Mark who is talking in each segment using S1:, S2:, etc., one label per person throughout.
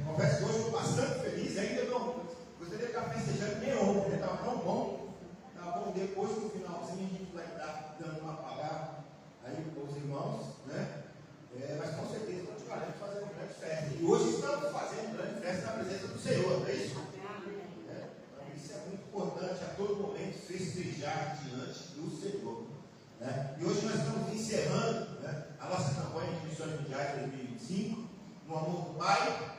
S1: Confesso que hoje estou bastante feliz, ainda não gostaria de ficar festejando nem ontem, estava tão bom. Estava bom, depois no finalzinho a gente vai estar dando uma palavra aí para os irmãos, né? Mas com certeza continuaremos fazendo uma grande festa. E hoje estamos fazendo grande festa na presença do Senhor, não é isso? Então isso é muito importante a todo momento festejar diante do Senhor. Né? E hoje nós estamos encerrando, né, a nossa campanha de Missões Mundiais 2025, no amor do Pai.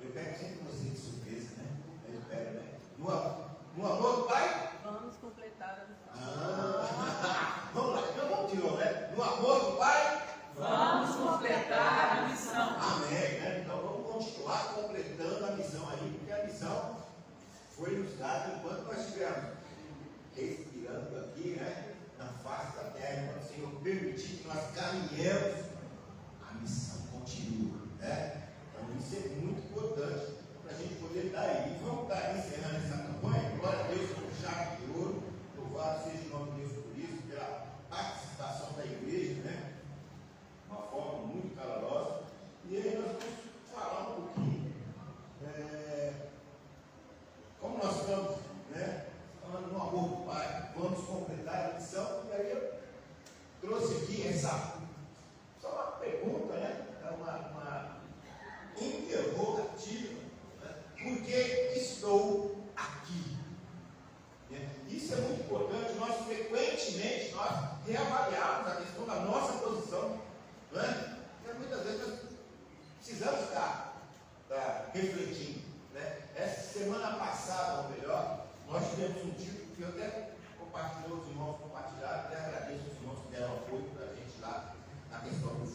S1: Eu pego sempre você de surpresa, né? Eu espero, né? No amor do Pai.
S2: Vamos completar a missão.
S1: Vamos lá, então vamos de novo, né? No amor do Pai.
S2: Vamos completar a missão.
S1: Amém, né? Então vamos continuar completando a missão aí, porque a missão foi nos dada enquanto nós estivermos respirando aqui, né? Na face da terra, quando o Senhor permitir que nós caminhemos, a missão continua, né? Então isso é muito importante para a gente poder dar aí. E vamos estar encerrando essa campanha. Glória a Deus por chave de ouro. Louvado seja o nome de Deus por isso, pela participação da igreja, né? Uma forma muito calorosa. E aí nós vamos falar um pouquinho como nós estamos, né? Falando no amor do Pai, vamos completar a missão. E aí eu trouxe aqui só uma pergunta, né? Uma interrogativa, né? Por que estou aqui? Isso é muito importante. Nós frequentemente reavaliarmos a questão da nossa posição, né? Porque muitas vezes nós precisamos estar refletindo, né? Essa semana passada, ou melhor, nós tivemos um título que eu até compartilhei, os irmãos compartilharam, até agradeço os irmãos que deram apoio para a gente lá na questão do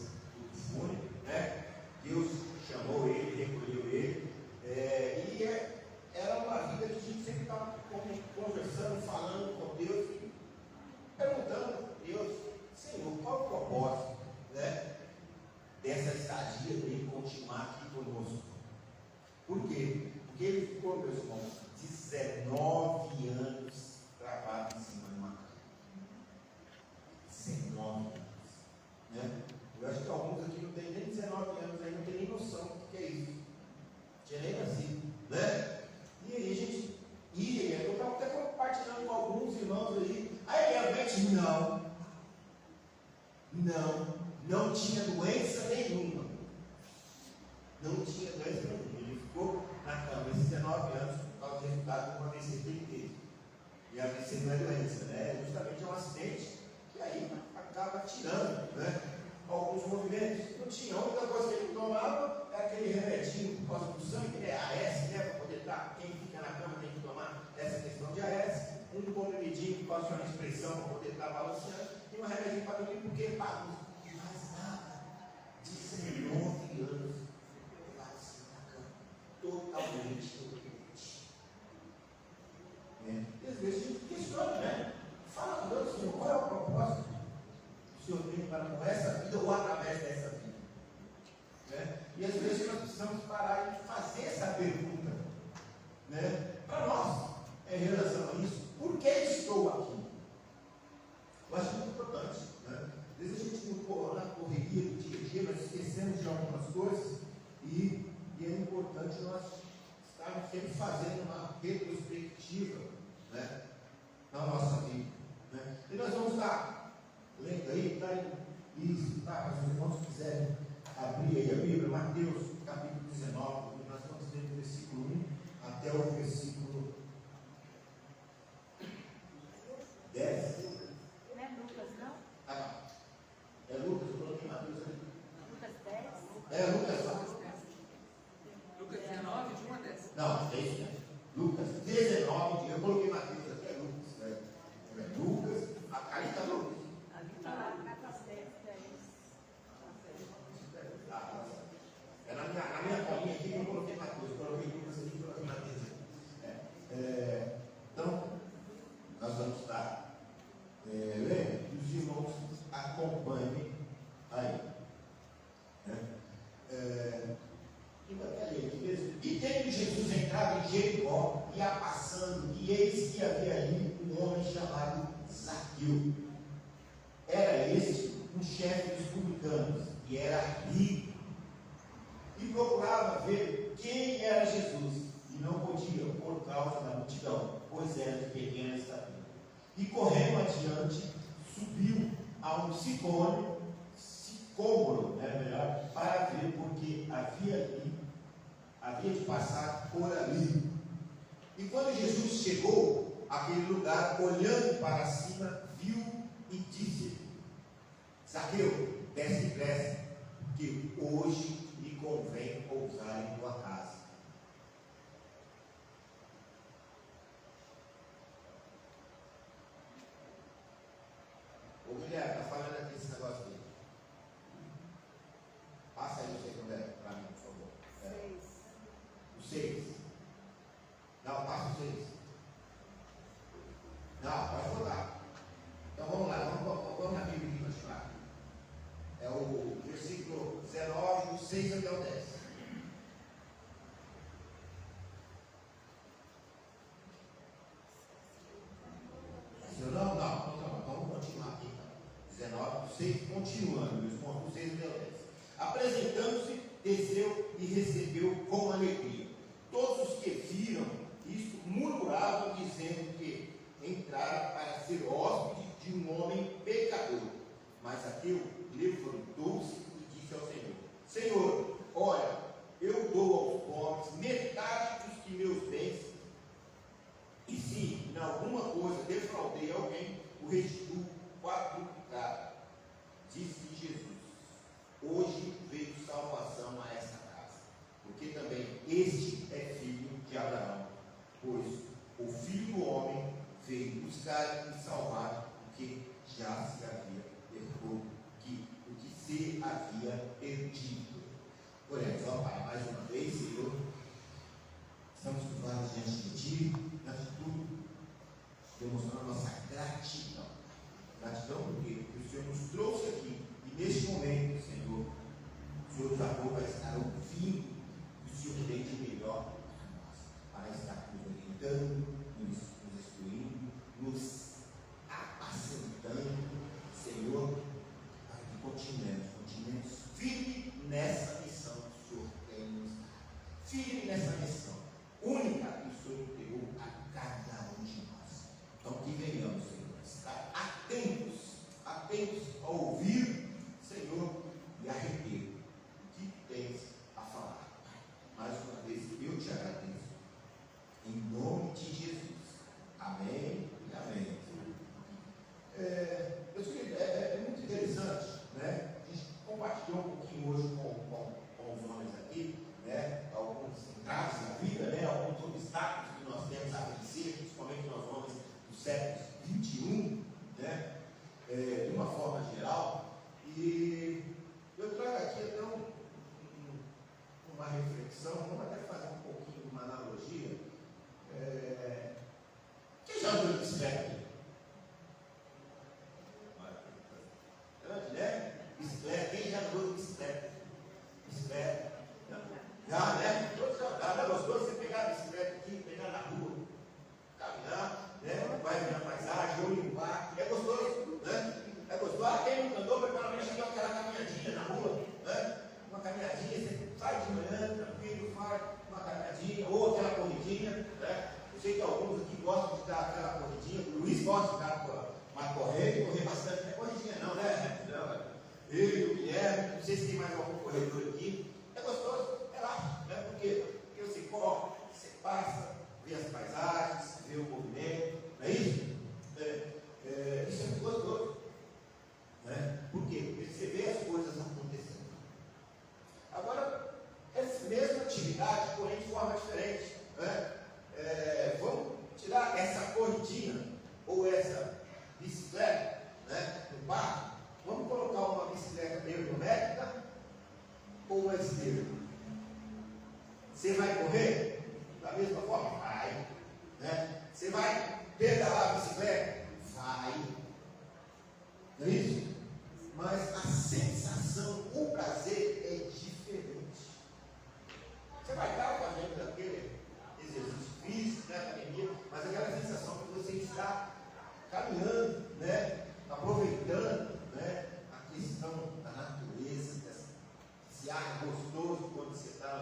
S1: fúnebre, né? Deus chamou ele, recolheu ele, era uma vida que a gente sempre estava conversando, falando com Deus, e perguntando a Deus, Senhor, qual o propósito, né, dessa estadia dele continuar aqui conosco? Por quê? Porque ele ficou, meus irmãos, 19 anos travado em cima de uma cama. 19 anos. Né? Eu acho que alguns aqui não tem nem 19 anos, aí não tem nem noção do que é isso. Tinha nem nascido. Né? E aí a gente ia, eu estava até compartilhando com alguns irmãos aí. Aí realmente não tinha doença nenhuma. Não tinha doença nenhuma. Ele ficou na cama esses 19 anos por causa do resultado de uma AVC que ele teve. E a AVC não é doença, né? Justamente é um acidente que aí acaba tirando, né, alguns movimentos. Não tinha. A única coisa que ele tomava é aquele remedinho por causa do sangue, que é AS, né? Para poder estar, quem fica na cama tem que tomar essa questão de AS. Um comprimidinho por causa de uma expressão para poder estar balanceando. E um remedinho para dormir, porque ele pagou. Mas nada. 19 anos. Totalmente doente. E às vezes a gente questiona, né? Fala com Deus, Senhor, qual é o propósito que o Senhor tem para com essa vida ou através dessa vida? Né? E às vezes nós precisamos parar e fazer essa pergunta, né, para nós, em relação a isso. Por que estou aqui? Eu acho muito importante. Né? Às vezes a gente na correria do dia a dia, nós esquecemos de algumas coisas e é importante nós estarmos sempre fazendo uma retrospectiva, né, na nossa vida. Né? E nós vamos estar lendo aí, para os irmãos quiserem abrir aí a Bíblia, Mateus capítulo 19, nós vamos ler do versículo 1 até o versículo 10.
S2: Não é Lucas, não?
S1: Ah, não. É Lucas, eu coloquei Mateus ali.
S2: Lucas 10?
S1: É Lucas.
S3: Lucas 19, de 1 a 10.
S1: Não, é isso, né? Lucas 19, eu coloquei Mateus aqui, é Lucas. Né? É Lucas, ali está Lucas.
S2: Ali está.
S1: Na minha colinha aqui eu coloquei Mateus, coloquei Lucas aqui e coloquei Mateus. Então, nós vamos estar lendo e os irmãos acompanhem aí. E tendo Jesus entrado em Jericó, ia passando, e eis que havia ali um homem chamado Zaqueu. Era este um chefe dos publicanos, e era rico, procurava ver quem era Jesus e não podia por causa da multidão, pois era de pequena estatura. E correndo adiante, subiu a um sicômoro, para ver, porque havia de passar por ali. E quando Jesus chegou àquele lugar, olhando para cima, viu e disse: Zaqueu, desce depressa, que hoje me convém pousar em tua casa. Ô Guilherme, está falando aqui esse negócio dele. Passa aí o secundário para mim, por favor. O 6. Não, passa o 6. Não, pode voltar. Então vamos lá, vamos na Bíblia aqui continuar. É o versículo 19, do 6 até o 10. Não, então vamos continuar aqui. 19, do 6, continuando, do 6 até o 10. Apresentando-se, desceu e recebeu com alegria. Todos os que viram isto murmuravam, dizendo que entrara para ser hóspede de um homem pecador. Mas Zaqueu levantou-se e disse ao Senhor: Senhor, olha, eu dou aos pobres metade dos que meus bens, e se em alguma coisa defraudei alguém, o restituo quadruplicado. Disse Jesus: hoje veio salvação a esta casa, porque também este é filho de Abraão, pois o Filho do Homem veio buscar e salvar o que já se havia perdido, o que se havia perdido. Oremos, ó Pai, mais uma vez, Senhor, estamos curvados diante de Ti, antes de tudo, demonstrando a nossa gratidão. Gratidão porque o Senhor nos trouxe aqui, e neste momento, Senhor, o Senhor nos amou para estar ouvindo o que o Senhor tem de melhor para nós, para estar nos orientando, nos instruindo, nos apacentando, Senhor, para que continuemos firme nessa missão que o Senhor tem nos dado, firme nessa missão única que o Senhor deu a cada um de nós. Então, que venhamos, Senhor, estar atentos a ouvir, Senhor, e a reter o que tens a falar. Mais uma vez, eu te agradeço. Em nome de Jesus. Amém e amém. É muito interessante, né? A gente compartilhou um pouquinho hoje com os homens aqui, né? Alguns entraves na vida, né? Alguns obstáculos que nós temos a vencer, principalmente nós homens do século XXI, né? De uma forma geral. E eu trago aqui até uma reflexão, vamos até fazer um pouquinho de uma analogia. Quem já andou de bicicleta aqui? Né? Bicicleta, quem já andou de bicicleta? Bicicleta. Já, né? Todos já. É gostoso você pegar a bicicleta aqui, pegar na rua, caminhar, né? Vai ver a paisagem, ou limpar. É gostoso, né? É gostoso. Quem nunca andou, pelo menos chegou aquela caminhadinha na rua, né? Uma caminhadinha, você sai de manhã, tranquilo, faz uma caminhadinha, ou aquela corridinha, né? Eu sei que alguns aqui gostam de dar aquela corridinha, o Luiz gosta de dar uma corrida e correr bastante. Não é corridinha não, né? Não, eu e o Guilherme, não sei se tem mais algum corredor aqui. É gostoso, relaxa, né? Porque você corre, você passa, vê as paisagens, vê o movimento, não é isso? Isso é muito gostoso, né? Por quê? Porque você vê as coisas acontecendo. Agora, essa mesma atividade, porém de forma diferente, né? Vamos tirar essa corridinha ou essa bicicleta, né, no parque. Vamos colocar uma bicicleta ergométrica ou uma esteira. Você vai correr da mesma forma? Vai, né? Você vai pedalar a bicicleta? Vai. Não é isso? Mas a sensação, o prazer é diferente. Você vai estar fazendo aquele exercício físico, né, academia, mas aquela sensação que você está caminhando, né, aproveitando, né, a questão da natureza, esse ar gostoso quando você está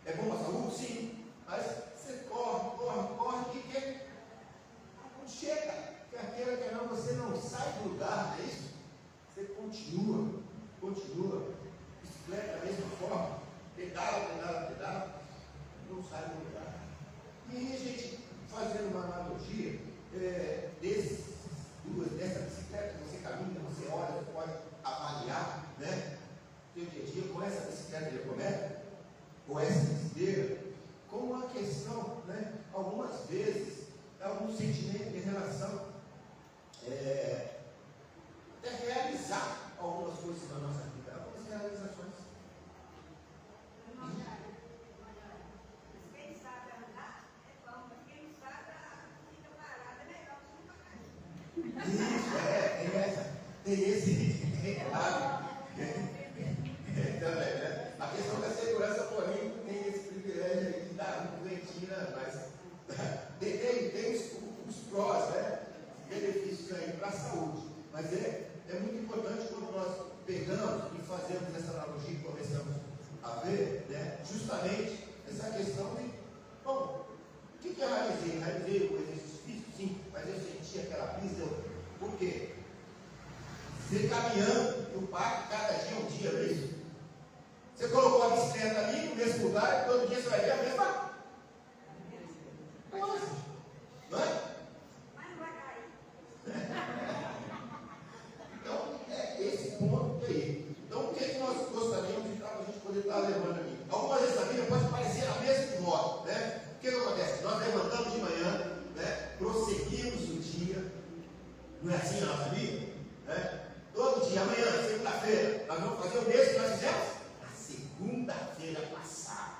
S1: É bom a saúde? Sim. Mas você corre, que não chega. Quer queira, quer não, você não sai do lugar, não é isso? Você continua. Bicicleta da mesma forma. Pedala, não sai do lugar. E aí a gente, fazendo uma analogia, dessa bicicleta que você caminha, você olha, você pode avaliar, né? Seu dia a dia com essa bicicleta de cometa, com essa esteira, com uma questão, né? Algumas vezes, algum sentimento em relação até realizar algumas coisas na nossa vida, algumas realizações.
S4: Quem sabe andar é bom, mas quem sabe fica parado é melhor que nunca mais.
S1: Isso, tem esse lado. Também, né? A questão da segurança, porém, tem esse privilégio de dar um ventinho, mas tem os prós, né? Benefícios aí para a saúde. Mas é muito importante quando nós pegamos e fazemos essa analogia e começamos a ver, né? Justamente essa questão de, bom, o que eu realizei? Realizei o exercício físico? Sim, mas eu senti aquela brisa. Por quê? Você caminhando no parque cada dia um dia, não é isso? Você colocou a bicicleta ali no mesmo lugar e todo dia você vai ver a mesma coisa. Não é?
S4: Mas não vai cair.
S1: Então, é esse ponto aí. Então, o que nós gostaríamos de a gente poder estar levando aqui? Algumas vezes a vida pode parecer a mesma modo, né? O que acontece? Nós levantamos de manhã, né? Prosseguimos o dia. Não é assim a nossa vida? Né? Todo dia, amanhã, segunda-feira, nós vamos fazer o mesmo que nós fizemos na segunda-feira passada.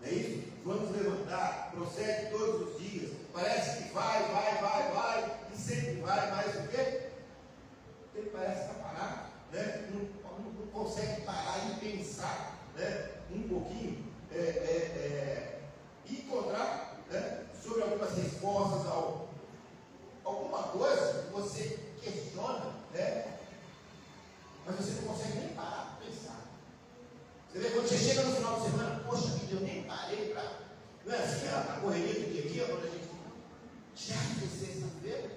S1: Não é isso? Vamos levantar, prossegue todos os dias. Parece que vai, e sempre vai, mas o quê? Ele parece estar parado, né? Não consegue parar e pensar, né? Um pouquinho e encontrar, né? Sobre algumas respostas alguma coisa que você questiona, né? Mas você não consegue nem parar para pensar. Você vê, quando você chega no final de semana, poxa vida, eu nem parei para. Não é assim a correria do dia a dia, quando a gente já que sexta-feira,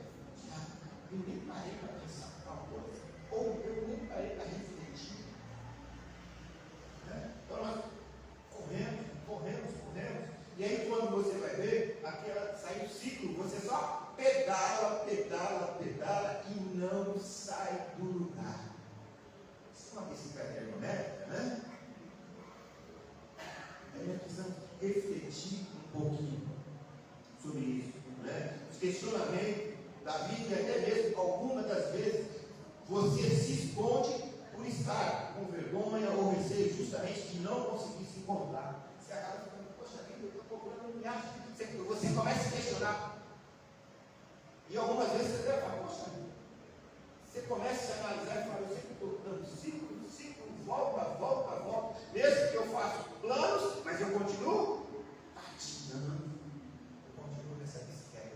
S1: eu nem parei para pensar uma coisa, ou eu nem parei para refletir. Né? Então nós corremos, e aí quando você vai ver, sai o ciclo, você só pedala e não sai do lugar. Isso é uma bicicleta ergométrica, né? Aí nós precisamos refletir um pouquinho sobre isso, né? Os questionamentos da vida, e até mesmo algumas das vezes você se esconde por estar com vergonha ou receio justamente de não conseguir se encontrar. Você acaba ficando, poxa vida, eu estou procurando um lugar. Você começa a se questionar. E algumas vezes você deve falar, poxa, você começa a se analisar e fala, eu sempre estou dando ciclo, volta, mesmo que eu faça planos, mas eu continuo patinando, eu continuo nessa bicicleta.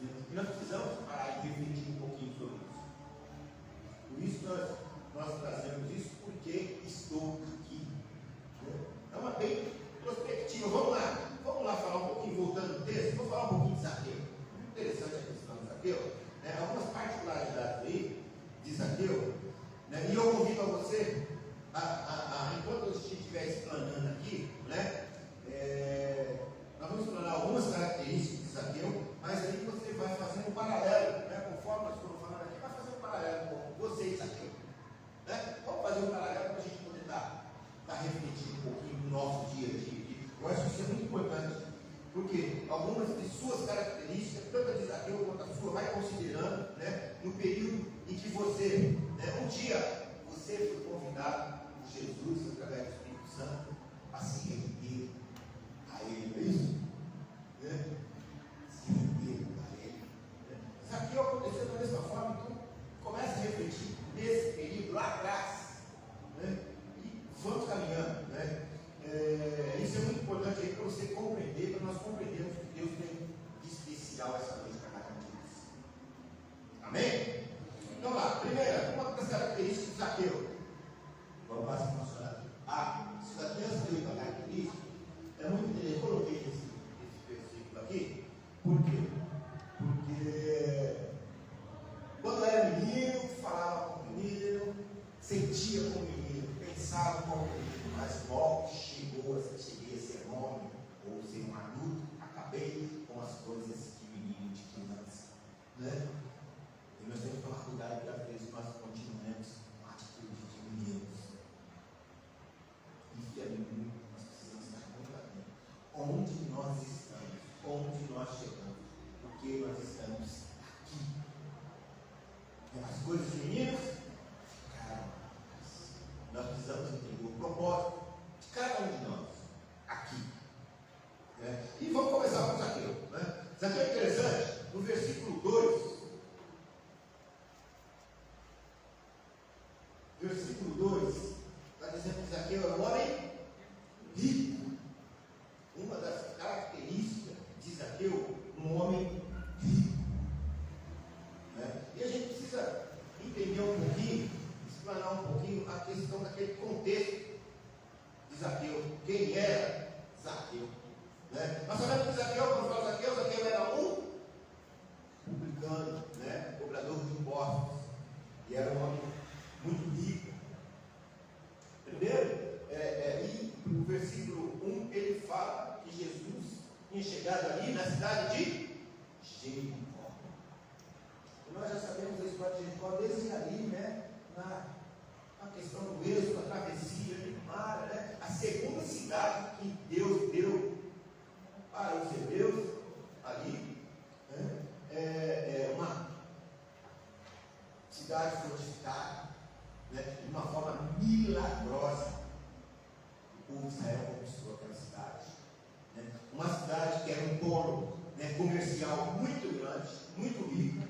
S1: E nós precisamos parar e refletir um pouquinho sobre isso. Por isso nós trazemos isso, porque estou aqui. É uma bem prospectiva. Vamos lá falar um pouquinho, voltando no texto, vou falar um pouquinho de Zaqueu. Interessante a questão de Zaqueu, né? Algumas particularidades aí de Zaqueu, né? E eu convido a você, enquanto eu estiver explanando aqui, né? Nós vamos explanar algumas características de Zaqueu, mas aí você vai fazer um paralelo, né? Conforme nós estamos falando aqui, vai fazer um paralelo com você e Zaqueu. Né? Vamos fazer um paralelo para a gente poder estar refletindo um pouquinho no nosso dia a dia. Eu acho que isso é muito importante, porque algumas de suas características, tanto a de Zaqueu quanto a sua, vai considerando, né, no período em que você, né, um dia, você foi convidado por Jesus, através do Espírito Santo, a se render a Ele, não é isso? Né? Se render a Ele. Né? Zaqueu aconteceu da mesma forma, então começa a refletir nesse período lá atrás, né? E vamos caminhando, né? Isso é muito importante aí para você compreender, para nós compreendermos o que Deus tem de especial essa noite para cada um de nós. Amém? Então lá, primeira, uma das características de Zaqueu. Vamos passar funcionar aqui. Se daqui antes de eu ir para característica, é muito interessante. Eu coloquei esse versículo aqui. Por quê? Porque quando eu era menino, falava como menino, sentia como menino, pensava como menino, mas logo cheguei a ser homem ou ser um adulto, acabei com as coisas de menino, de criança, né? E nós temos que tomar cuidado que às vezes nós continuamos com atitude de meninos. Isso é muito, nós precisamos estar muito atentos. Onde nós estamos, onde nós chegamos, porque nós estamos aqui. As coisas de meninos ficaram. Nós precisamos entender o propósito de cada um de nós aqui. Né? E vamos começar com Zaqueu. Né? Zaqueu é interessante, no versículo 2. Versículo 2 está dizendo que Zaqueu é um homem rico. Uma das características de Zaqueu, um homem rico. Né? E a gente precisa entender um pouquinho, explanar um pouquinho a questão daquele contexto de Zaqueu. Quem era Zaqueu? Né? Nós sabemos que Zaqueu, quando fala Zaqueu era um publicano, né? Cobrador de impostos. E era um homem muito rico. Primeiro, e no versículo 1, ele fala que Jesus tinha chegado ali na cidade de Jericó. E nós já sabemos a história de Jericó desde ali, né? Na questão do êxodo, a travessia do mar, né? A segunda cidade que Deus deu para os hebreus ali, né? É uma cidade fortificada, né? De uma forma milagrosa. O povo de Israel conquistou aquela cidade, né? Uma cidade que era um polo, né, comercial muito grande, muito rico,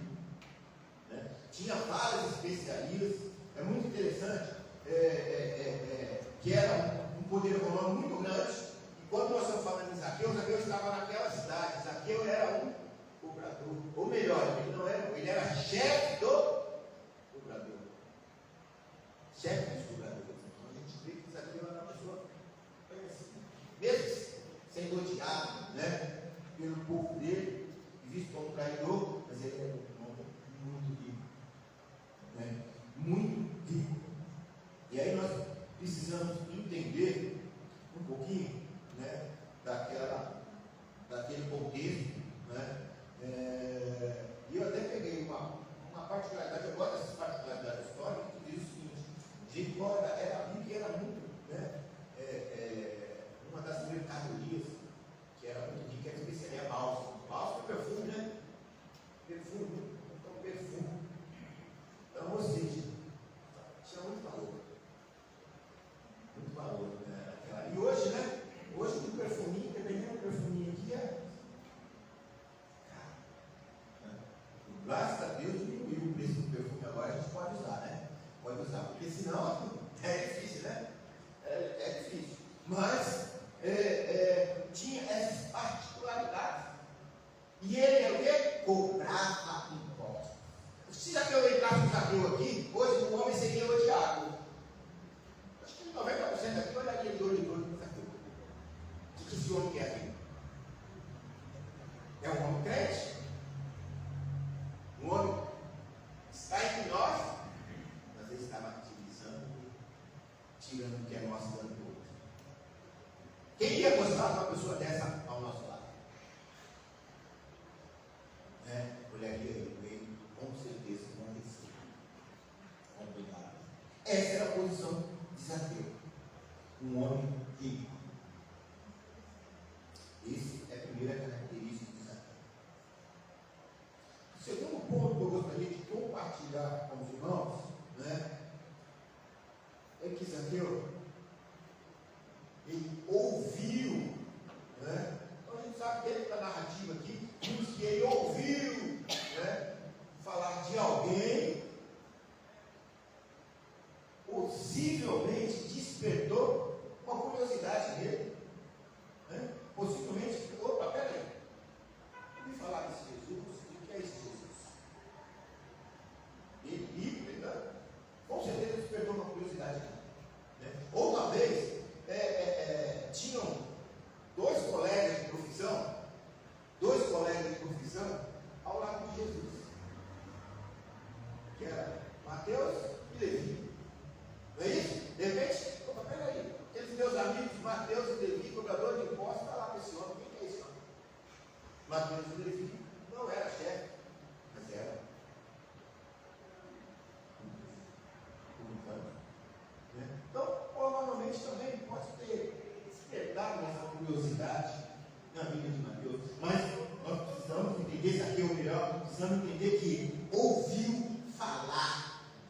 S1: né? Tinha várias especiarias. É muito interessante que era um poder econômico muito grande. E quando nós estamos falando de Zaqueu, Zaqueu estava naquela cidade. Zaqueu era um cobrador, ou melhor, ele era chefe do cobrador, chefe dos cobradores. Então a gente vê que Zaqueu era uma pessoa conhecida, mesmo sendo odiado, né, pelo povo dele, visto como traidor, mas ele era um homem muito rico, né, muito rico. E aí nós precisamos entender um pouquinho, né, daquele contexto, né? E eu até peguei uma particularidade. Eu gosto dessas particularidades históricas, que diz o seguinte: Jericó era muito, né, uma das mercadorias que era muito rica, era especiaria bálsamo. Bálsamo é perfume, né? Perfume, então perfume. Então, ou seja, tinha muito valor. Muito valor, né? E hoje, né? Hoje o perfuminho, dependendo do perfuminho aqui, graças a Deus diminuiu o preço do perfume, agora a gente pode usar, né? Pode usar, porque senão é difícil, né? É difícil. Mas tinha essas particularidades. E ele é o quê? Cobrava impostos. Se Zaqueu entrasse no Zaqueu aqui, hoje o homem seria odiado. Acho que 90% aqui olharia de olho no Zaqueu. O que esse homem quer aqui? É um homem crente? Um homem está entre nós, às vezes está martirizando, tirando o que é nosso, dando o outro. Quem ia gostar de uma pessoa dessa ao nosso lado? Né? Olharia ele, com certeza, com receio, com cuidado. Essa era a posição de Zaqueu, um homem rico. Essa é a primeira característica de Zaqueu. O segundo ponto que eu gostaria de compartilhar com os irmãos, né, é que Zaqueu, ele ouviu, né? Então a gente sabe dentro da narrativa aqui, diz que ele ouviu, né, falar de alguém, possivelmente despertou uma curiosidade dele, né? Possivelmente, opa, peraí, ouvi falar desse Jesus, o que é esse Jesus? Ele, com certeza despertou uma curiosidade dele.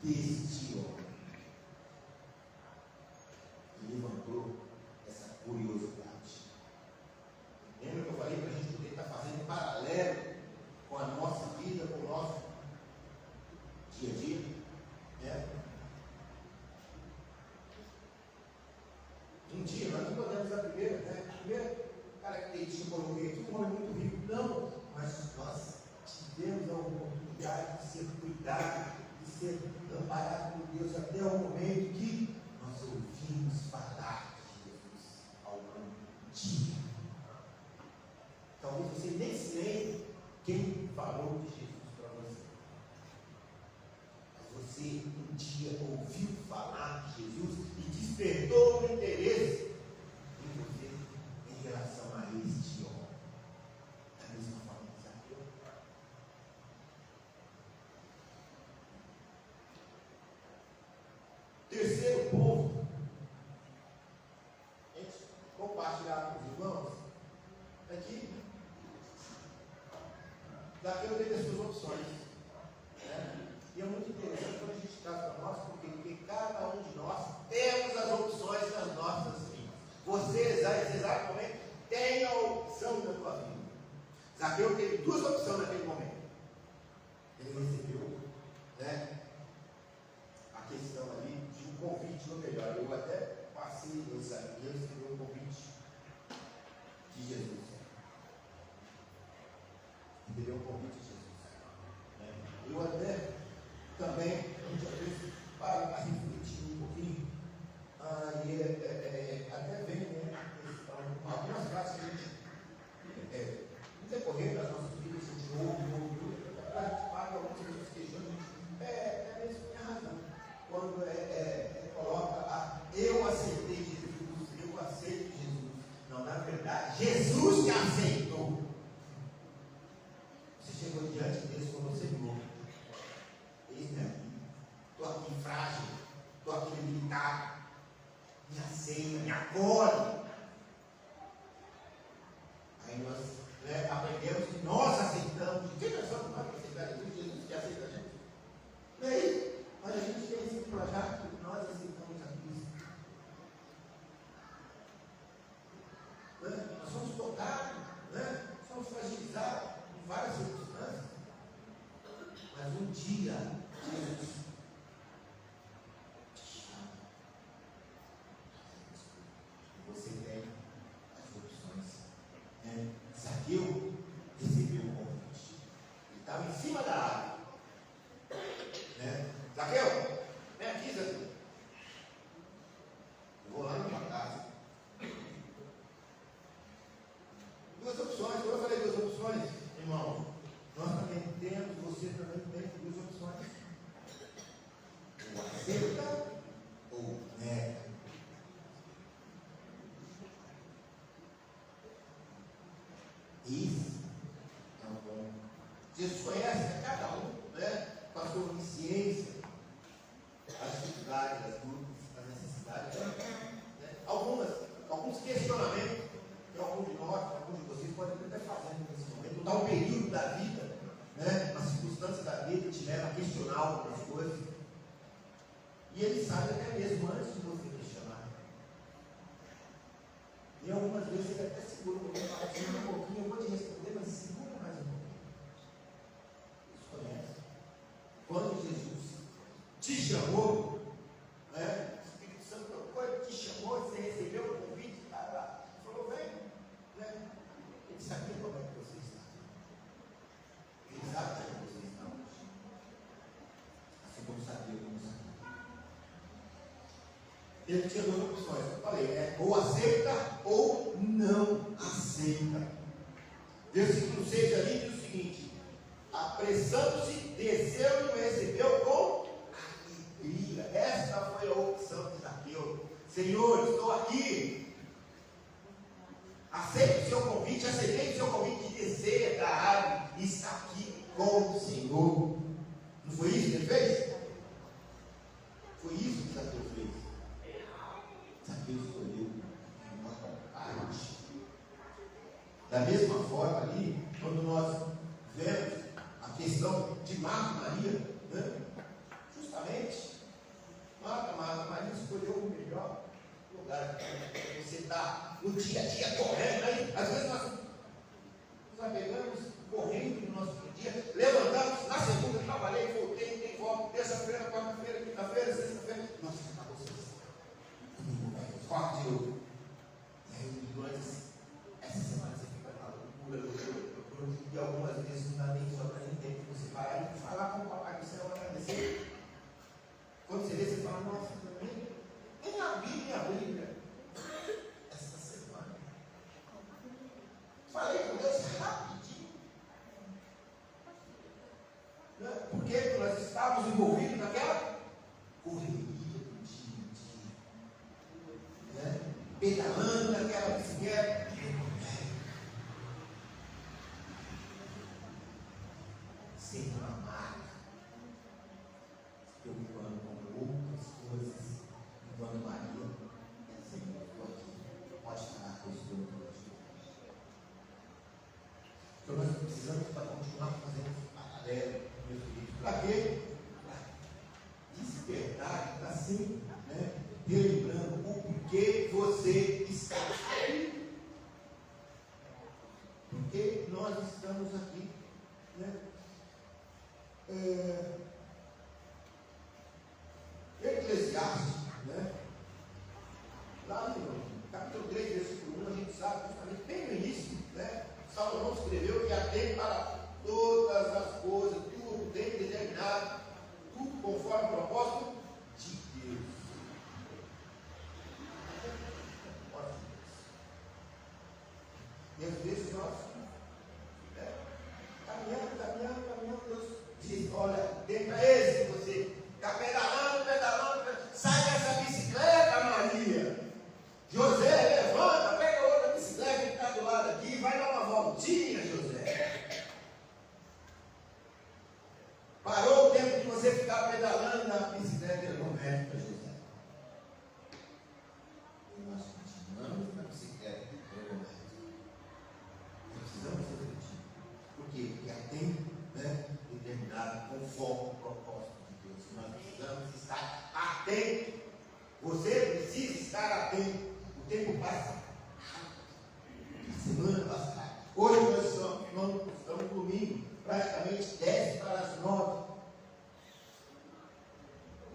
S1: deste homem. E levantou essa curiosidade. Lembra que eu falei para a gente poder estar fazendo um paralelo com a nossa vida, com o nosso dia a dia? Um dia, nós não podemos a primeira característica que eu coloquei aqui, um homem muito rico. Não, mas nós tivemos a oportunidade de ser cuidados, de ser amparados por Deus até o momento que nós ouvimos falar de Jesus algum dia. Talvez você nem se lembre quem falou de Jesus para você. Mas você um dia ouviu falar de Jesus e despertou o interesse em você em relação a este homem. Da mesma forma que Zaqueu. Terceiro ponto. A gente compartilhar com os irmãos aqui. Zaqueu teve as suas opções. E é muito interessante quando a gente traz para nós, porque cada um de nós temos as opções nas nossas vidas. Você, nesse exato momento, tem a opção da sua vida. Zaqueu teve duas opções naquele momento. Ele recebeu a questão ali de um convite, ou melhor, eu até passei esse aqui, eu recebi um convite de Jesus. Recebeu um convite de Jesus. Eu até também, a gente às vezes para refletir um pouquinho, e até vem algumas frases que a gente, no decorrer das nossas vidas, a gente ouve, a gente para algumas pessoas questionam, mesmo tem razão, quando coloca eu aceitei Jesus, eu aceito Jesus. Não, na verdade, Jesus te aceitou. Você chegou diante dele como você viu. Estou aqui frágil, estou aqui limitado, me aceita, me acolhe. Aí nós aprendemos que nós aceitamos. Quem nós somos para aceitar Jesus? Jesus que aceita a gente. Não é isso? Mas a gente tem esse projeto que nós aceitamos a Cristo. Nós somos tocados, somos fragilizados em várias circunstâncias. Mas um dia, Jesus te chama. Você tem as opções. Zaqueu recebeu um convite. Ele estava em cima da árvore. Zaqueu, vem aqui, Zaqueu. Eu vou lá na tua casa. Duas opções, quando eu falei duas opções, irmão, nós também temos, você também tem duas opções. Ou aceita ou nega. Isso é um bom. Jesus conhece cada um, com a sua onisciência, as dificuldades, as dúvidas, as necessidades. Alguns questionamentos que algum de nós, algum de vocês podem até fazendo nesse momento, dar um período da vida, uma circunstância da vida que te leva a questionar algumas coisas. E ele sabe até mesmo antes de você questionar. E algumas vezes ele até segura um pouquinho, fala assim, um pouquinho, eu vou te responder, mas segura mais um pouquinho. Isso conhece. Quando Jesus te chamou, o Espírito Santo quando te chamou, você recebeu o convite, falou, vem, ele sabia como é que você está. Ele sabe como você está hoje. Assim como sabia como sabia. Ele tinha duas opções, eu falei, ou aceita ou não aceita. Versículo 6 ali diz o seguinte: apressando-se, desceu e o recebeu com alegria. Esta foi a opção de Zaqueu. Senhor, estou aqui. Aceito o seu convite, aceitei o seu convite de descer da árvore e estar aqui com o Senhor. Não foi isso que ele fez? Foi isso que Zaqueu fez. Zaqueu escolheu uma parte. Da mesma forma ali, quando nós vemos a questão de Marta e Maria, justamente melhor lugar que você está no dia a dia correndo. Aí, às vezes nós nos apegamos correndo no nosso dia, levantamos, na segunda trabalhei, voltei, tem volta, terça-feira, quarta-feira, quinta-feira, sexta-feira. Nossa, acabou vocês. Quarto de novo. E aí, durante essa semana você fica na loucura, e algumas vezes não dá nem só para ninguém, que você vai aí falar com o papai do céu, agradecer. Quando você vê, você fala, nossa, nem abri minha Bíblia essa semana. Falei com Deus rapidinho. Porque nós estávamos envolvidos naquela correria do dia a dia. Pedalando naquela bicicleta. Sem uma marca. Se preocupando com outras coisas. Enquanto Maria, Senhor, estou aqui. Pode falar com o Senhor hoje. Então nós precisamos para continuar fazendo esse paralelo, meus queridos. Para quê? Para despertar, para sempre, relembrando o porquê você está aqui. Porque nós estamos aqui. Eclesiastes, lá no capítulo 3, versículo 1, a gente sabe justamente bem no início, Salomão escreveu que há tempo para todas as coisas, tudo bem determinado, tudo conforme o propósito de Deus. E às vezes nós caminhando, Deus diz, olha, tempo é esse que você está pedalando, sai dessa bicicleta, Maria. José, levanta, pega outra bicicleta que está do lado aqui, vai dar uma voltinha, José. Parou o tempo de você ficar pedalando na bicicleta ergonômica, José. E nós continuamos na bicicleta ergonômica. Precisamos refletir. Por quê? Porque há tempo determinado conforme o propósito de Deus. Nós precisamos estar atentos. Você precisa estar atento. O tempo passa rápido. A semana passa rápido. Hoje nós estamos domingo, praticamente 10 para as 9.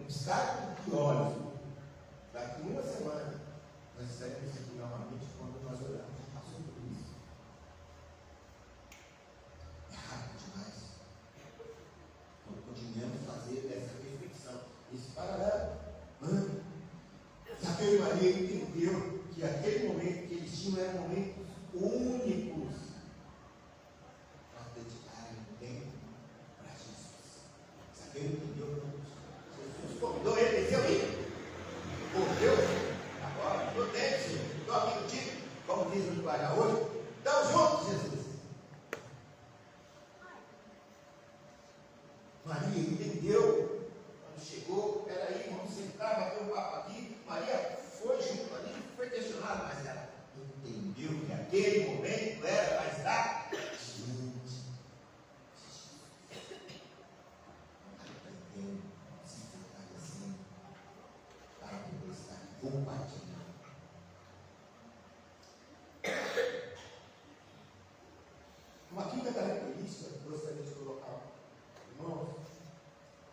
S1: Um piscar de olhos. Daqui uma semana, nós estaremos aqui novamente quando nós olharmos e passou por isso. É rápido demais. Então, continuemos a fazer essa reflexão. Esse paralelo. Zaqueu e Maria entendeu que aquele momento que eles tinham eram momentos únicos para dedicarem o tempo para Jesus. Zaqueu entendeu que Jesus convidou ele, desceu aí. Por Deus, agora estou dentro, Senhor. Estou aqui contigo, como diz no linguajar hoje. Estamos juntos, Jesus. Maria entendeu. Quando chegou, peraí, vamos sentar, bater um papo aqui. Maria foi junto ali, foi questionada, mas ela entendeu que aquele momento era para estar diante. Aprendendo, se fortalecendo, para poder estar compartilhando. Uma quinta característica que gostaria de colocar, irmãos,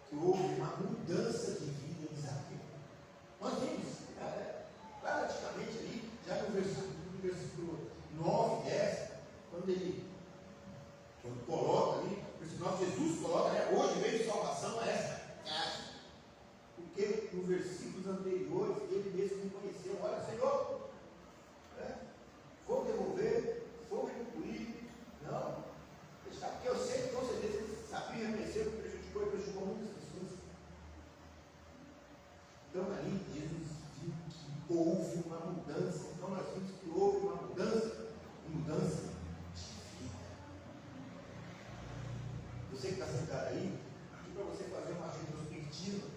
S1: que houve uma mudança de vida em Zaqueu. Nós vimos, praticamente ali, já no versículo 9, 10, quando coloca ali, Jesus coloca, hoje veio salvação a essa casa. Porque nos versículos anteriores, ele mesmo reconheceu, olha, Senhor, vou devolver, vou retribuir. Não, porque eu sei que com certeza ele sabia reconhecer o que prejudicou muitas pessoas. Então ali Jesus viu que houve uma mudança. Então nós vimos que houve uma mudança de vida. Você que está sentado aí, aqui para você fazer uma retrospectiva,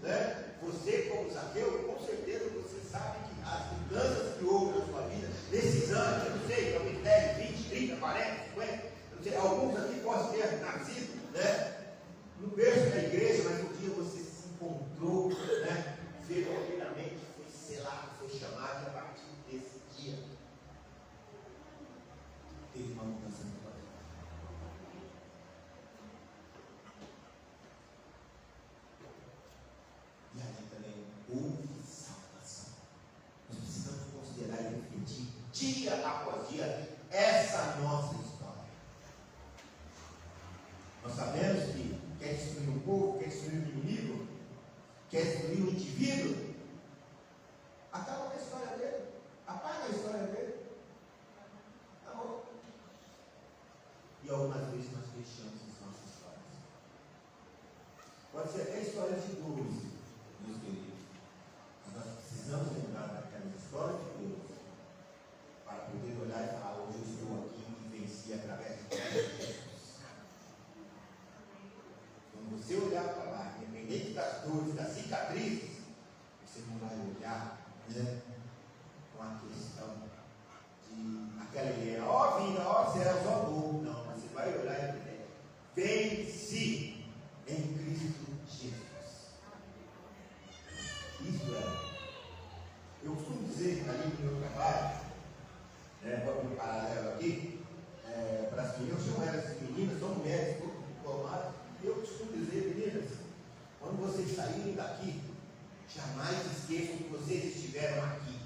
S1: Você como Zaqueu, com certeza você sabe que as mudanças que houve na sua vida, nesses anos, eu não sei, talvez 10, 20, 30, 40, 50, eu não sei, alguns aqui podem ter nascido, no berço da igreja, mas um dia você se encontrou, verdadeiramente foi selado, foi dia após dia, essa nossa história. Nós sabemos que quer destruir um povo, quer destruir um inimigo, quer destruir um indivíduo, acaba com a história dele, apaga a história dele. Acabou. E algumas vezes nós fechamos as nossas histórias. Pode ser até história de dores, meus queridos. Mas nós precisamos lembrar daquelas histórias de dores para poder olhar e falar: hoje eu estou aqui e venci através de Jesus. Quando você olhar para lá, independente das dores, das cicatrizes, você não vai olhar, né, com a questão de aquela ideia, ó vida, ó céus, ó povo. Não, você vai olhar e dizer: venci em Cristo Jesus. Isso é. Eu costumo dizer ali no meu trabalho, vou abrir um paralelo aqui, para as meninas, eu chamo elas de meninas, são mulheres, formadas. Eu costumo dizer, meninas, quando vocês saírem daqui, jamais esqueçam que vocês estiveram aqui.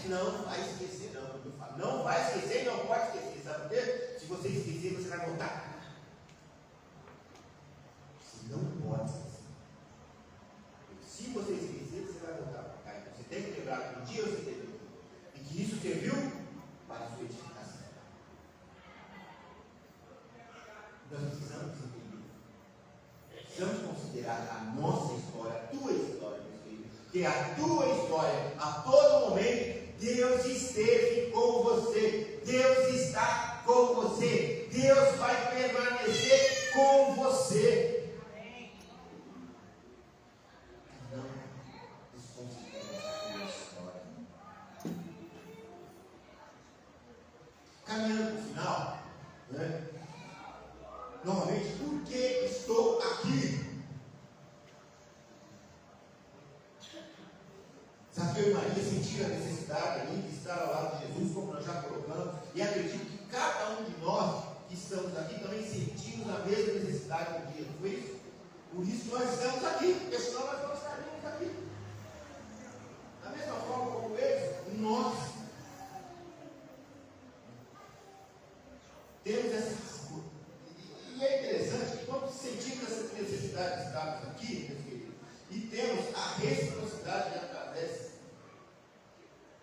S1: Não vai esquecer, não. Eu falo, não vai esquecer, não pode esquecer. Sabe por quê? Se você esquecer, você vai voltar. Você não pode esquecer. Se você esquecer, você vai voltar para cá. Então você tem que lembrar que um dia você teve e que isso serviu para a sua edificação. Nós precisamos entender. Precisamos considerar a nossa história, a tua história, meus queridos. Que a tua história, a todo momento, Deus esteve com você. Deus está com você. Deus vai permanecer com você. Não desconsidere a tua história. Caminhando para o final, né? Novamente, por que estou aqui? Zaqueu e Maria sentiram a necessidade ali de estar ao lado de Jesus, como nós já colocamos, e acredito que cada um de nós que estamos aqui também sentimos a mesma necessidade um dia, não é isso? Por isso nós estamos aqui, porque senão nós não estaríamos aqui. Da mesma forma como eles, nós temos essa. E é interessante que quando sentimos essa necessidade de estarmos aqui, meus queridos, e temos a reciprocidade de através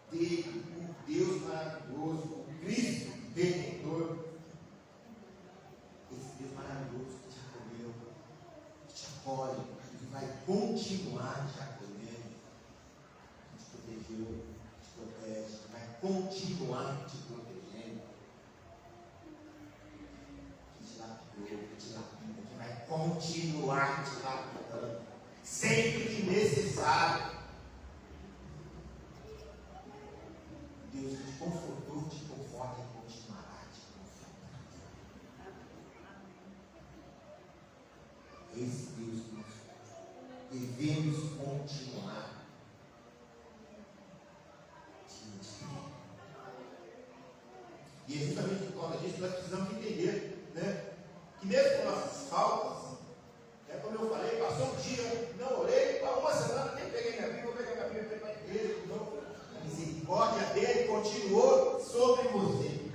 S1: dele, o Deus maravilhoso, o Cristo Redentor, esse Deus maravilhoso que te acolheu, que te acolhe, que vai continuar te acolhendo, que te protegeu, que te protege, que vai continuar te protegendo, que te lapida, que vai continuar te lapidando, sempre que necessário. Deus te confortou, te conforta e continuará te confortando. Esse Deus que nós devemos continuar te ver. E é justamente por causa disso que nós precisamos entender, né, que mesmo com nossas faltas, como eu falei, passou um dia, não orei, há uma semana nem peguei minha Bíblia, vou pegar minha Bíblia para a igreja, então a misericórdia dele continuou sobre você.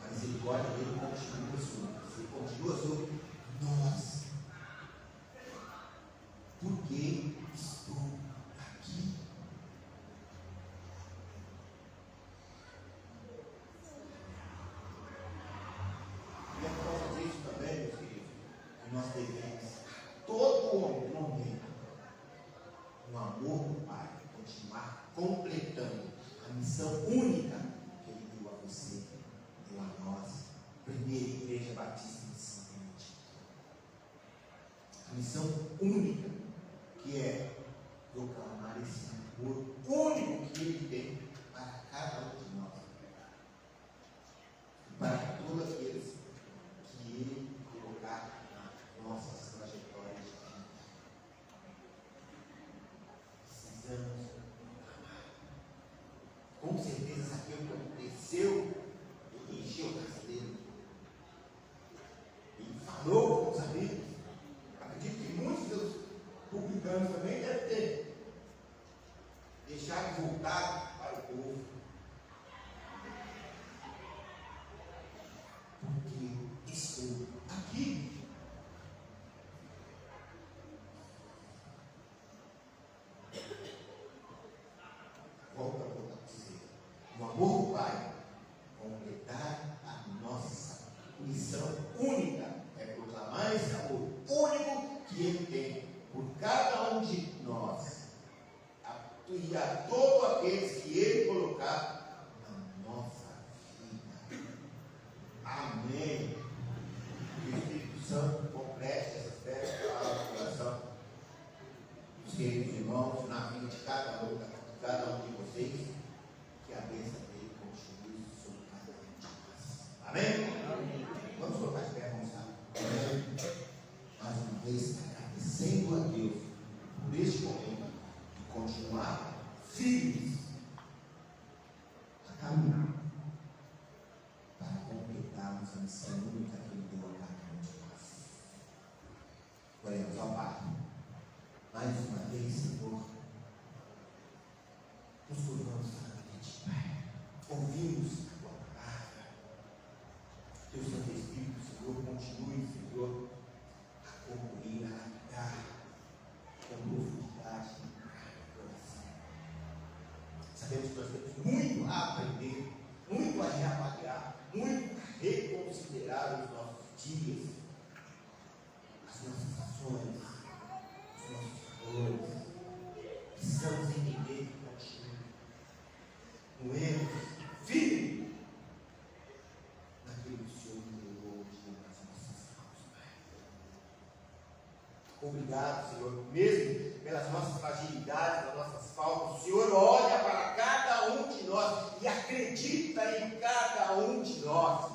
S1: A misericórdia dele continua sobre você, continua sobre nós. Porque estou aqui. E é por causa disso também, meus queridos, que nós devemos, todo momento, no amor do Pai, continuar completando a missão única que Ele deu a você, deu a nós, Primeira Igreja Batista de São Benedito. A missão única, que é proclamar esse amor único que Ele tem para cada um de nós, e para todos aqueles que Ele colocar nas nossas trajetórias de vida. Precisamos amar. Com certeza, Zaqueu, quando desceu, ele encheu a casa dele. Ele falou com os amigos. Acredito que muitos dos publicanos também devem ter deixado por cada um de nós e a todos aqueles que Ele colocar na nossa vida. Amém. Que o Espírito Santo complete essas 10 palavras do coração dos queridos irmãos na vida de cada um de vocês. Que a bênção dele continue sobre cada um de nós. Amém? Vamos colocar de pé, vamos lá. Mais uma vez, agradecendo a Deus por este momento e continuar firmes a caminhar para completarmos a missão única que Ele deu a cada um de nós. Oremos ao Pai. Mais uma vez, Senhor, nos curvamos para ti, Pai. Ouvimos a tua palavra. Teu Santo Espírito, Senhor, continue, Senhor, a concluir, a habitar com profundidade no coração. Sabemos que nós temos muito a aprender, muito a reavaliar, muito a reconsiderar os nossos dias, as nossas ações, os nossos valores. Precisamos entender que continua no erro firme naquilo que o Senhor entregou nas nossas mãos, Pai. Obrigado, Senhor, mesmo pelas nossas fragilidades, pelas nossas faltas. O Senhor olha para cada um de nós e acredita em cada um de nós.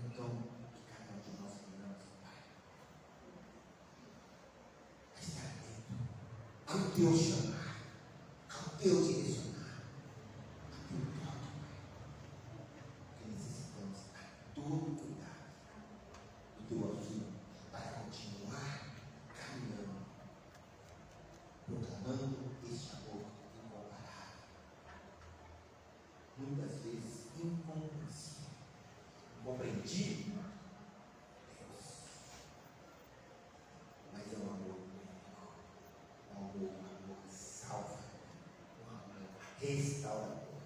S1: Então, que cada um de nós tenhamos, Pai, a estar atento ao teu chamar, ao teu direcionar, ao teu toque, Pai. Que necessitamos a todo cuidado do teu auxílio para continuar caminhando, proclamando este amor incomparável, muitas vezes incompreensível, incompreendido, Deus, mas é um amor único, um amor que salva, um amor restaurador.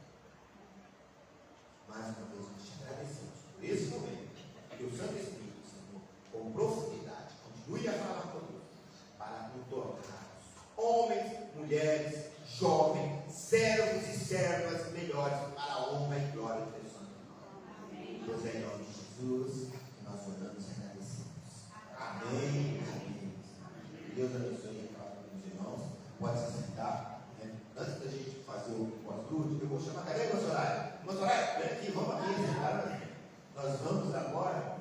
S1: Mais uma vez nós te agradecemos por esse momento, que o Santo Espírito, Senhor, com profundidade, continue a falar conosco, para nos tornarmos homens, mulheres, jovens, servos e servas melhores para a honra e glória do teu santo nome. Deus, é em nome de Jesus, que nós oramos e agradecemos. Amém. Amém. Deus abençoe a palavra dos irmãos. Pode se sentar. Antes da gente fazer o pós-grupo, eu vou chamar. Cadê a irmã Soraya? Irmã Soraya, vem aqui, vamos aqui sentar. Nós vamos agora,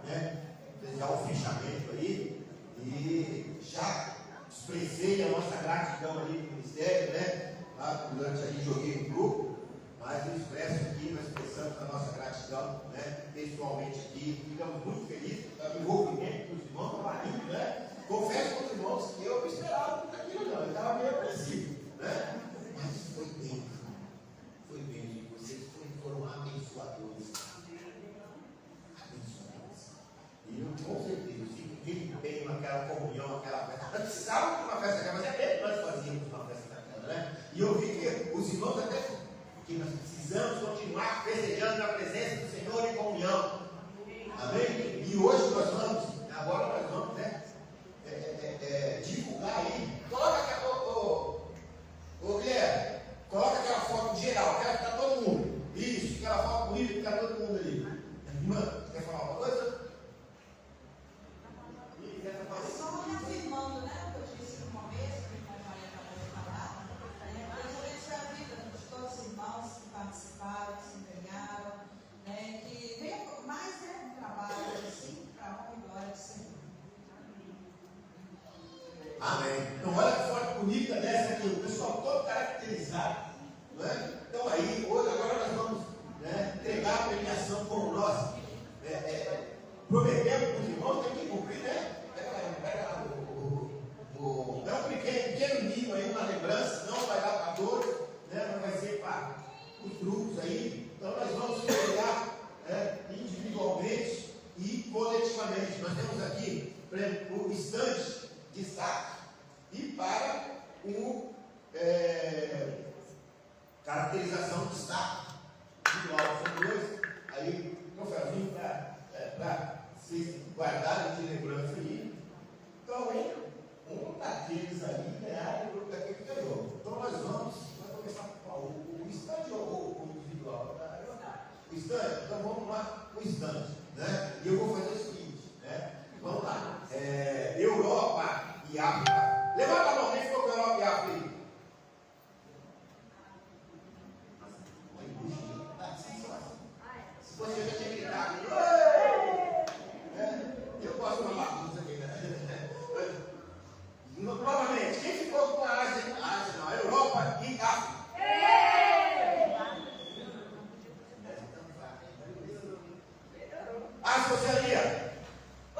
S1: desejar o fechamento aí e já expressei a nossa gratidão ali no ministério, lá durante aí joguei no grupo, mas eu expresso aqui, nós expressamos a nossa gratidão, pessoalmente aqui, ficamos muito felizes pelo envolvimento dos irmãos, estava lindo, confesso para os irmãos que eu não esperava aquilo não, eu estava meio apreensivo, mas foi bem, vocês foram abençoadores. E eu, com certeza, fico bem naquela comunhão, aquela festa. Nós precisávamos de uma festa daquela, mas é bem que nós fazíamos uma festa daquela, E eu vi que os irmãos até, porque nós precisamos continuar festejando na presença do Senhor em comunhão. Amém? E hoje nós vamos, agora nós vamos, divulgar aí. Coloca Guilherme, coloca aquela foto geral, quero que está todo mundo. Isso, aquela foto bonita que está todo mundo ali. Irmã, quer falar uma coisa?
S4: Só reafirmando, o que eu disse no começo, que a Maria acabou de falar, Deus abençoe a vida de todos os irmãos que participaram, que se empenharam, que venha mais um trabalho assim, para a honra e glória do Senhor.
S1: Amém. Então, olha que foto bonita dessa aqui, o pessoal todo caracterizado. Então, aí, hoje, agora nós vamos entregar a premiação como nós prometemos para os irmãos, tem que cumprir, Pega um pequeno mimo aí, uma lembrança, não vai dar para todos, mas vai ser para os grupos aí. Então, nós vamos entregar individualmente e coletivamente. Nós temos aqui, por exemplo, o estande de destaque e para o caracterização de destaque individual. São dois aí, troféuzinho para vocês guardarem de lembrança aí, e África. Levanta a mão, quem ficou com a Europa e África aí? Se fosse eu já tinha gritado. Eu gosto de uma bagunça aqui, né? Novamente, quem ficou com a Ásia? Não, a Europa e África. Ásia, Oceania. A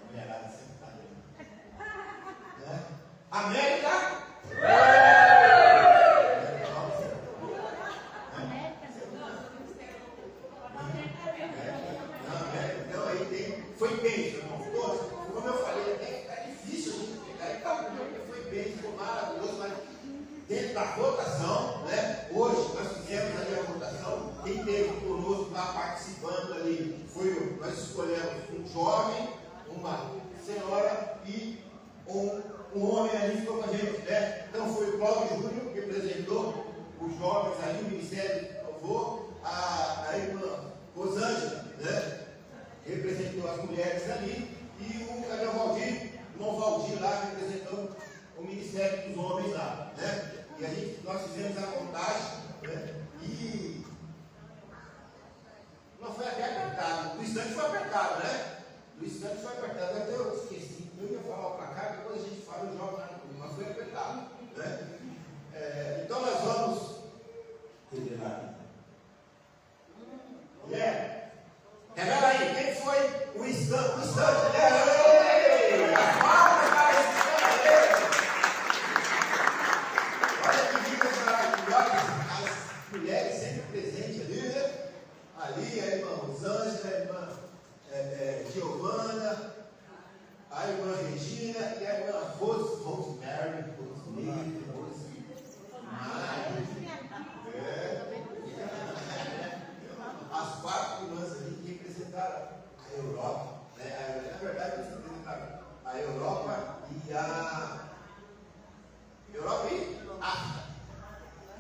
S1: mulherada sempre está ali. América. Foi bem, irmão. Como eu falei, é difícil a gente pegar. Foi bem, foi maravilhoso, mas dentro da votação, né? Hoje nós fizemos ali a votação. Quem teve conosco lá participando ali nós escolhemos um jovem, uma senhora e um homem ali ficou com a gente, né? Então foi o Cláudio Júnior que representou os jovens ali, o Ministério de Louvor, a irmã Rosângela, né? Representou as mulheres ali, e o irmão Valdir lá, representou o Ministério dos Homens lá, né? E nós fizemos a contagem, né? E não foi até apertado, o instante foi apertado, né? O instante foi apertado, até eu esqueci, eu ia falar o placar, depois a gente fala o jogo, mas foi apertado, né? Então nós vamos revelar. Revela aí, quem foi o instante? As palmas para esse instante. Olha que lindas maravilhosas, as mulheres sempre presentes ali, né? Ali a irmã Rosângela, a irmã Giovana, a irmã Regina e a irmã Rosemary. As quatro irmãs ali que representaram a Europa, né? Na verdade, eles representaram a Europa e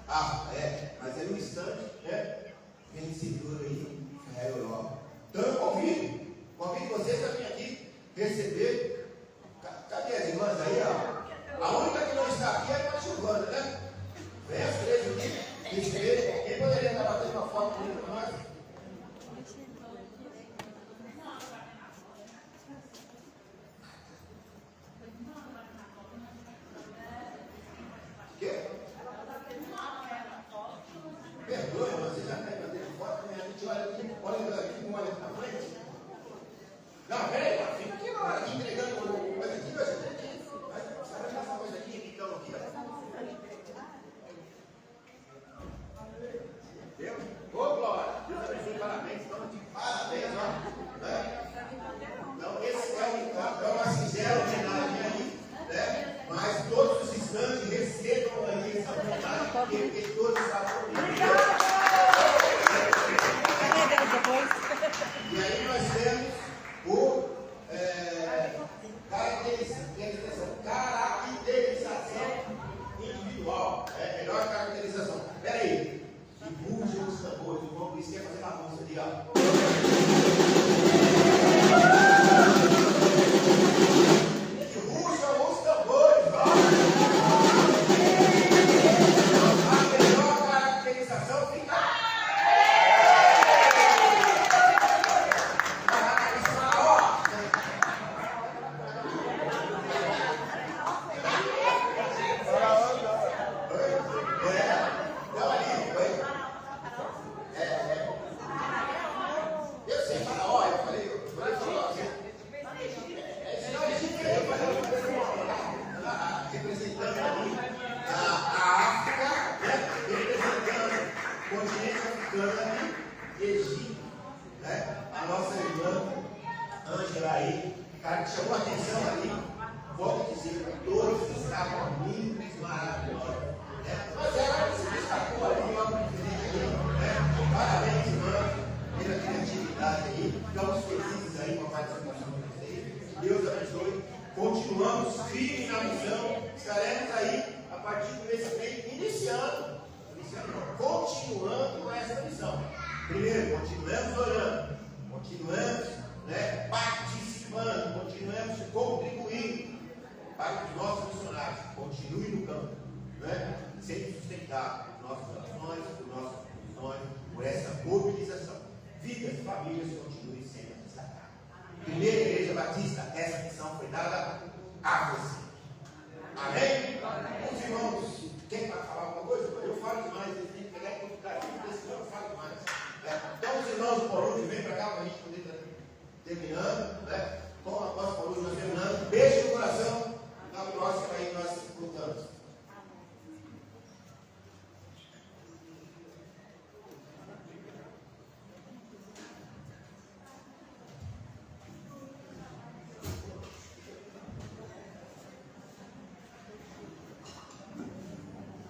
S1: África, mas é um instante, né? Vencedor aí, é a Europa. Então eu convido vocês a vir aqui receber. Cadê as irmãs aí? A única que não está aqui é a irmã Giovana, né? Vem as três aqui, receber. Quem poderia estar batendo uma foto comigo para nós? Perdoe, você já está batendo foto, né? A gente olha aqui, não olha para frente. Não, peraí, fica aqui na hora, aqui entregando o coisa aqui, mas vai passar essa coisa aqui, então aqui, Entendeu? Ô, Glória, Deus abençoe, parabéns, estamos de parabéns, ó. Então, esse é uma sincera homenagem aí, né? Mas todos os instantes recebam aí essa homenagem, porque todos estavam unidos. E aí nós temos caracterização individual. Melhor caracterização. Espera aí. Que rugem os tambores. O João Luiz quer fazer bagunça ali, ó. Que rugem os tambores, ó. A melhor caracterização fica. Deus abençoe. Continuamos firmes na missão. Estaremos aí a partir do mês que vem, continuando essa missão. Primeiro, continuamos orando, continuamos participando, continuamos estamos contribuindo para que os nossos missionários continuem no campo, né? Sendo sustentados por nossas orações, por nossas funções, por essa mobilização. Vidas, famílias continuem sendo destacadas. Primeira Igreja Batista, essa missão foi dada a você.